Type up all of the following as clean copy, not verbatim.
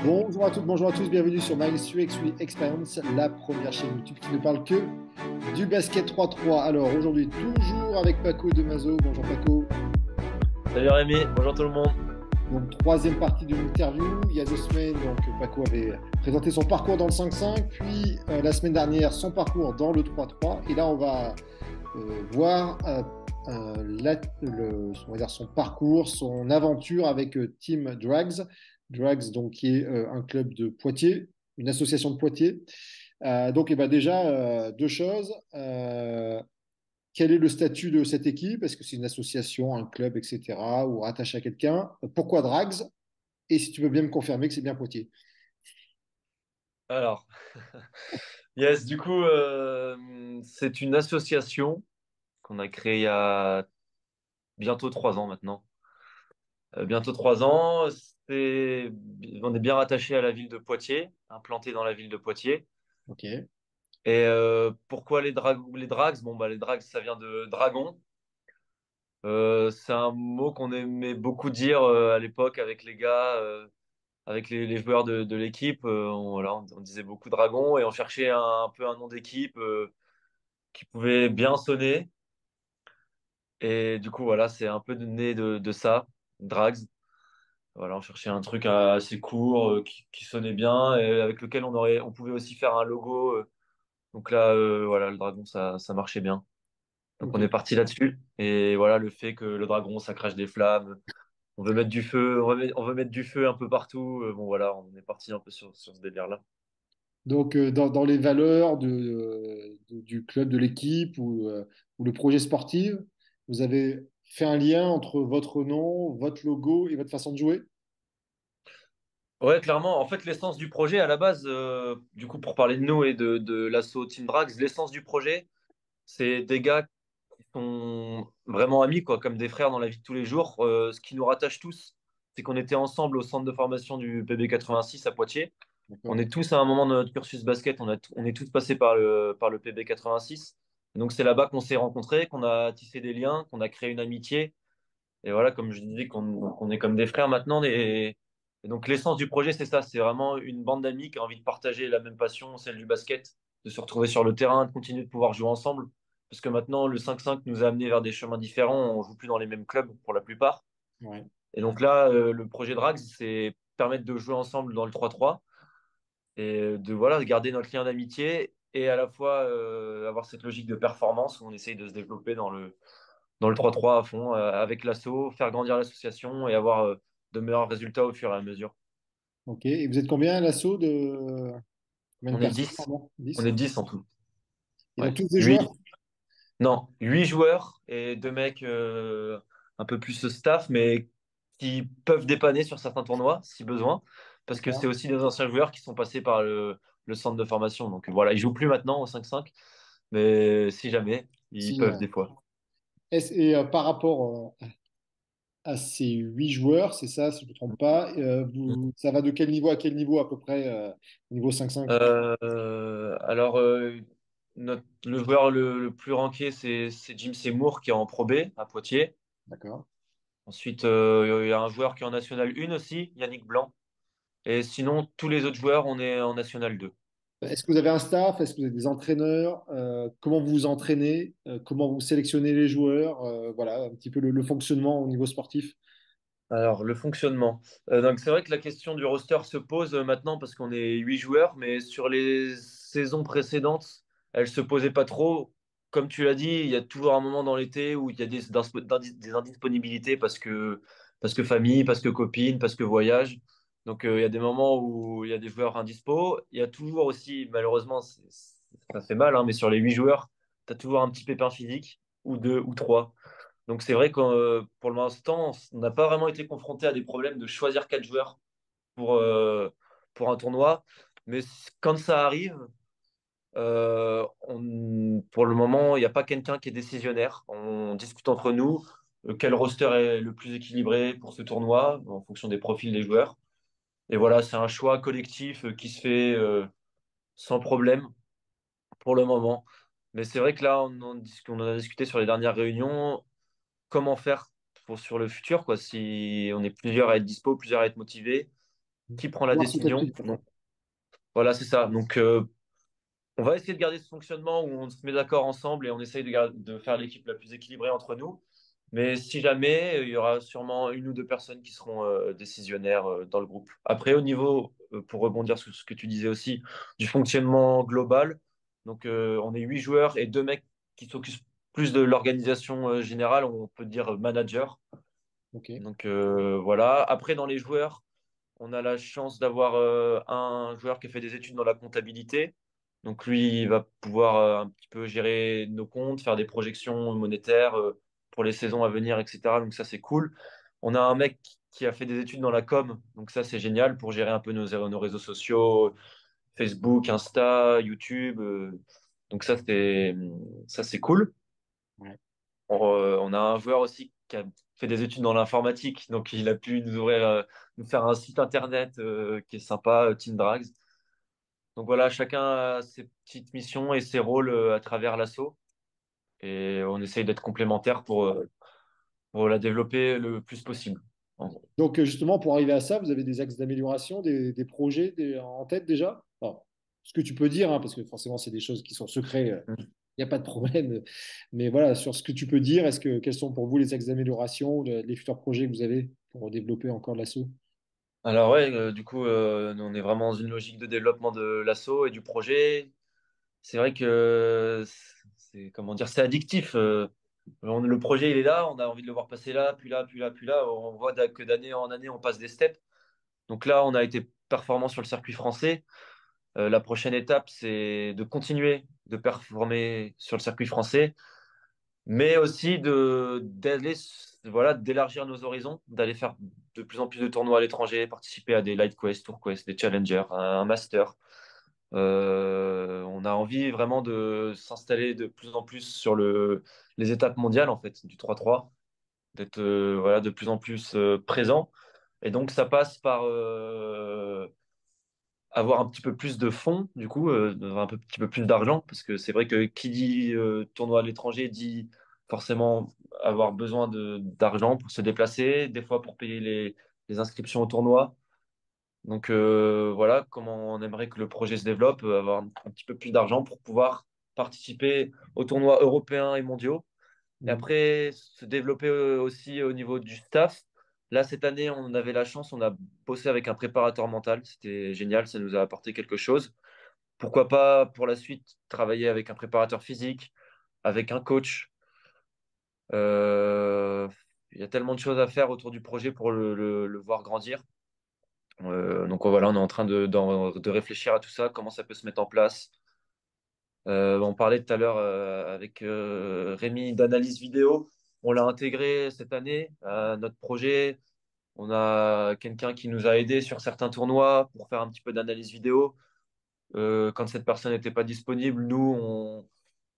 Bonjour à toutes, bonjour à tous, bienvenue sur My 3x3 Experience, la première chaîne YouTube qui ne parle que du basket 3-3. Alors aujourd'hui, toujours avec Paco de Mazo. Bonjour Paco. Salut Rémi, bonjour tout le monde. Donc troisième partie de l'interview. Il y a 2 semaines, donc Paco avait présenté son parcours dans le 5-5, puis la semaine dernière son parcours dans le 3-3. Et là, on va voir on va dire son parcours, son aventure avec Team Drags. Drags, donc, qui est un club de Poitiers, une association de Poitiers. Donc, eh ben, déjà, deux choses. Quel est le statut de cette équipe? Est-ce que c'est une association, un club, etc., ou rattaché à quelqu'un? Pourquoi Drags? Et si tu veux bien me confirmer que c'est bien Poitiers. Alors, yes, du coup, c'est une association qu'on a créée il y a bientôt 3 ans maintenant. Bientôt 3 ans, on est bien rattaché à la ville de Poitiers, implanté dans la ville de Poitiers. Ok, Et pourquoi les drags? Bon, bah, les drags, ça vient de dragon. C'est un mot qu'on aimait beaucoup dire à l'époque avec les gars, avec les joueurs de l'équipe. Voilà, on disait beaucoup dragon et on cherchait un peu un nom d'équipe. Qui pouvait bien sonner. Et du coup, voilà, c'est un peu né de ça, Drags. Voilà, on cherchait un truc assez court, qui sonnait bien et avec lequel on pouvait aussi faire un logo. Donc là, voilà, le dragon, ça marchait bien. Donc on est ok. parti là-dessus. Et voilà, le fait que le dragon, ça crache des flammes. On veut mettre du feu, on veut mettre du feu un peu partout. Bon, voilà, on est parti un peu sur ce délire-là. Donc, dans les valeurs du club, de l'équipe ou le projet sportif, vous avez fait un lien entre votre nom, votre logo et votre façon de jouer? Ouais, clairement. En fait, l'essence du projet, à la base, du coup, pour parler de nous et de l'asso Team Drags, l'essence du projet, c'est des gars qui sont vraiment amis, quoi, comme des frères dans la vie de tous les jours. Ce qui nous rattache tous, c'est qu'on était ensemble au centre de formation du PB86 à Poitiers. On D'accord. est tous à un moment de notre cursus basket, on est tous passés par le PB86. Et donc, c'est là-bas qu'on s'est rencontrés, qu'on a tissé des liens, qu'on a créé une amitié. Et voilà, comme je disais, qu'on est comme des frères maintenant. Et donc, l'essence du projet, c'est ça. C'est vraiment une bande d'amis qui a envie de partager la même passion, celle du basket, de se retrouver sur le terrain, de continuer de pouvoir jouer ensemble. Parce que maintenant, le 5-5 nous a amenés vers des chemins différents. On joue plus dans les mêmes clubs pour la plupart. Ouais. Et donc là, le projet Drags, c'est permettre de jouer ensemble dans le 3-3 et de voilà, de garder notre lien d'amitié et à la fois avoir cette logique de performance où on essaye de se développer dans le 3-3 à fond, avec l'asso, faire grandir l'association et avoir de meilleurs résultats au fur et à mesure. Ok. Et vous êtes combien à l'assaut de combien de On est personnes, 10, pardon? on 10. est 10 en tout. Et donc Ouais. tous des joueurs? 8, non, 8 joueurs et 2 mecs un peu plus staff, mais qui peuvent dépanner sur certains tournois si besoin, parce que c'est D'accord. aussi des anciens joueurs qui sont passés par le centre de formation. Donc voilà, ils jouent plus maintenant au 5-5, mais si jamais, ils Si, peuvent des fois. et par rapport à ces 8 joueurs, c'est ça, si je ne me trompe pas, ça va de quel niveau à quel niveau à peu près, niveau 5-5? Alors, le joueur le plus ranké, c'est Jim Seymour qui est en Pro B à Poitiers. D'accord. Ensuite, il y a un joueur qui est en National 1 aussi, Yannick Blanc. Et sinon, tous les autres joueurs, on est en National 2. Est-ce que vous avez un staff? Est-ce que vous avez des entraîneurs? Comment vous vous entraînez? Comment vous sélectionnez les joueurs? Voilà, un petit peu le fonctionnement au niveau sportif. Alors, le fonctionnement. Donc, c'est vrai que la question du roster se pose maintenant parce qu'on est 8 joueurs, mais sur les saisons précédentes, elle se posait pas trop. Comme tu l'as dit, il y a toujours un moment dans l'été où il y a des indisponibilités parce que famille, parce que copine, parce que voyage. Donc, il y a des moments où il y a des joueurs indispo. Il y a toujours aussi, malheureusement, ça fait mal, hein, mais sur les 8 joueurs, tu as toujours un petit pépin physique, ou deux, ou trois. Donc c'est vrai que pour l'instant, on n'a pas vraiment été confronté à des problèmes de choisir 4 joueurs pour, euh, pour un tournoi. Mais quand ça arrive, pour le moment, il n'y a pas quelqu'un qui est décisionnaire. On discute entre nous quel roster est le plus équilibré pour ce tournoi en fonction des profils des joueurs. Et voilà, c'est un choix collectif qui se fait sans problème pour le moment. Mais c'est vrai que là, on en a discuté sur les dernières réunions comment faire sur le futur, quoi, si on est plusieurs à être dispo, plusieurs à être motivés. qui prend la Voir sous quel décision. critère. Donc, voilà, c'est ça. Donc, on va essayer de garder ce fonctionnement où on se met d'accord ensemble et on essaye de faire l'équipe la plus équilibrée entre nous. Mais si jamais, il y aura sûrement une ou deux personnes qui seront décisionnaires dans le groupe. Après, au niveau, pour rebondir sur ce que tu disais aussi, du fonctionnement global, donc on est 8 joueurs et deux mecs qui s'occupent plus de l'organisation générale, on peut dire manager. Ok. Donc voilà. Après, dans les joueurs, on a la chance d'avoir un joueur qui a fait des études dans la comptabilité. Donc lui, il va pouvoir un petit peu gérer nos comptes, faire des projections monétaires pour les saisons à venir, etc. Donc ça, c'est cool. On a un mec qui a fait des études dans la com. Donc ça, c'est génial pour gérer un peu nos réseaux sociaux, Facebook, Insta, YouTube. Donc ça, c'est cool. Ouais. On a un joueur aussi qui a fait des études dans l'informatique, donc il a pu nous faire un site internet qui est sympa, Team Drags. Donc voilà, chacun a ses petites missions et ses rôles à travers l'asso, et on essaye d'être complémentaires pour la développer le plus possible. En gros. Donc, justement, pour arriver à ça, vous avez des axes d'amélioration, des projets en tête déjà? Alors, ce que tu peux dire, hein, parce que forcément, c'est des choses qui sont secrets, il n'y a pas de problème. Mais voilà, sur ce que tu peux dire, quels sont pour vous les axes d'amélioration, les futurs projets que vous avez pour développer encore l'assaut? Alors ouais, du coup, nous, on est vraiment dans une logique de développement de l'asso et du projet. C'est vrai que c'est comment dire, c'est addictif. Le projet il est là, on a envie de le voir passer là, puis là, puis là, puis là. On voit que d'année en année on passe des steps. Donc là, on a été performant sur le circuit français. La prochaine étape, c'est de continuer de performer sur le circuit français, mais aussi voilà, d'élargir nos horizons, d'aller faire de plus en plus de tournois à l'étranger, participer à des Light Quest, Tour Quest, des Challengers, un Master. On a envie vraiment de s'installer de plus en plus sur les étapes mondiales en fait du 3-3, d'être voilà, de plus en plus présent. Et donc ça passe par avoir un petit peu plus de fonds, du coup, petit peu plus d'argent, parce que c'est vrai que qui dit tournoi à l'étranger dit forcément avoir besoin d'argent pour se déplacer, des fois pour payer les inscriptions au tournoi. Donc voilà comment on aimerait que le projet se développe, avoir un petit peu plus d'argent pour pouvoir participer aux tournois européens et mondiaux. Et Mhm. après, se développer aussi au niveau du staff. Là, cette année, on avait la chance, on a bossé avec un préparateur mental. C'était génial, ça nous a apporté quelque chose. Pourquoi pas pour la suite travailler avec un préparateur physique, avec un coach. Euh, il y a tellement de choses à faire autour du projet pour le voir grandir. Donc voilà, on est en train de réfléchir à tout ça, comment ça peut se mettre en place. On parlait tout à l'heure avec Rémi d'analyse vidéo. On l'a intégré cette année à notre projet. On a quelqu'un qui nous a aidé sur certains tournois pour faire un petit peu d'analyse vidéo. Quand cette personne n'était pas disponible, nous,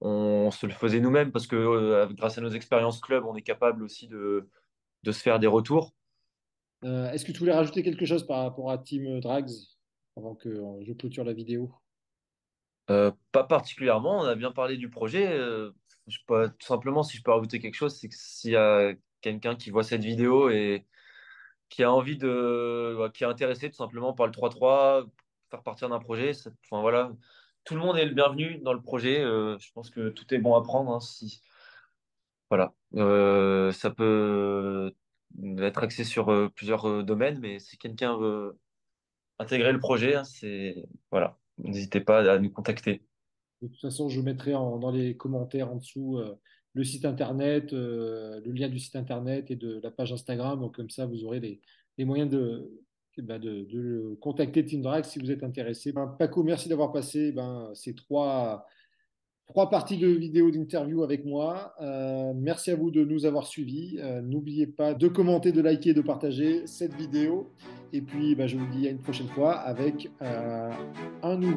on se le faisait nous-mêmes parce que grâce à nos expériences club, on est capable aussi de se faire des retours. Est-ce que tu voulais rajouter quelque chose par rapport à Team Drags avant que je clôture la vidéo? Pas particulièrement, on a bien parlé du projet. Tout simplement, si je peux rajouter quelque chose, c'est que s'il y a quelqu'un qui voit cette vidéo et qui a envie qui est intéressé tout simplement par le 3-3, faire partir d'un projet, enfin voilà, tout le monde est le bienvenu dans le projet. Je pense que tout est bon à prendre, hein, voilà. Ça peut être axé sur plusieurs domaines, mais si quelqu'un veut intégrer le projet, hein, voilà, n'hésitez pas à nous contacter. De toute façon, je mettrai dans les commentaires en dessous le site internet, le lien du site internet et de la page Instagram. Donc, comme ça, vous aurez les moyens de contacter Team Drag si vous êtes intéressé. Paco, merci d'avoir passé ces trois parties de vidéo d'interview avec moi. Merci à vous de nous avoir suivis. N'oubliez pas de commenter, de liker, de partager cette vidéo. Et puis, je vous dis à une prochaine fois avec une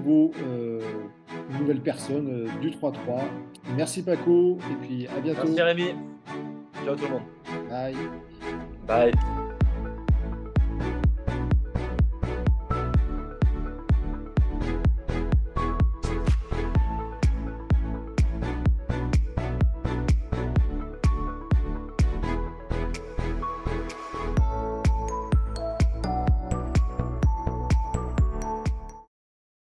nouvelle personne du 3-3. Merci Paco, et puis à bientôt. Merci Rémi. Ciao tout le monde. Bye. Bye.